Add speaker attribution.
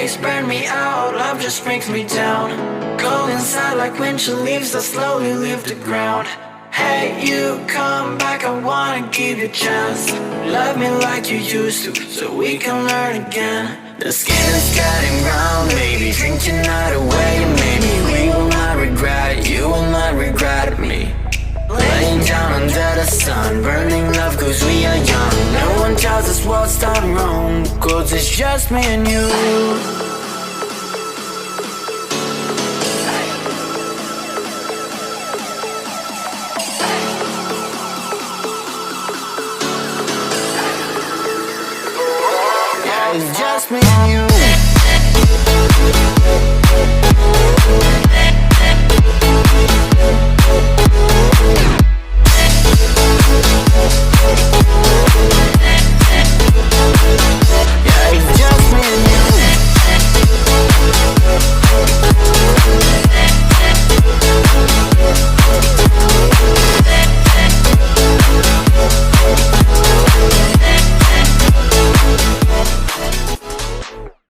Speaker 1: days burn me out, love just brings me down. Go inside like winter leaves that slowly leave the ground. Hey, you come back, I wanna give you a chance. Love me like you used to, so we can learn again. The skin is getting brown, baby, drink your night away. Maybe we will not regret it, you will not regret me. Laying down under the sun, burning love cause we are young. No one tells us what's done wrong, cause it's just me and you. Yeah, it's just me and you.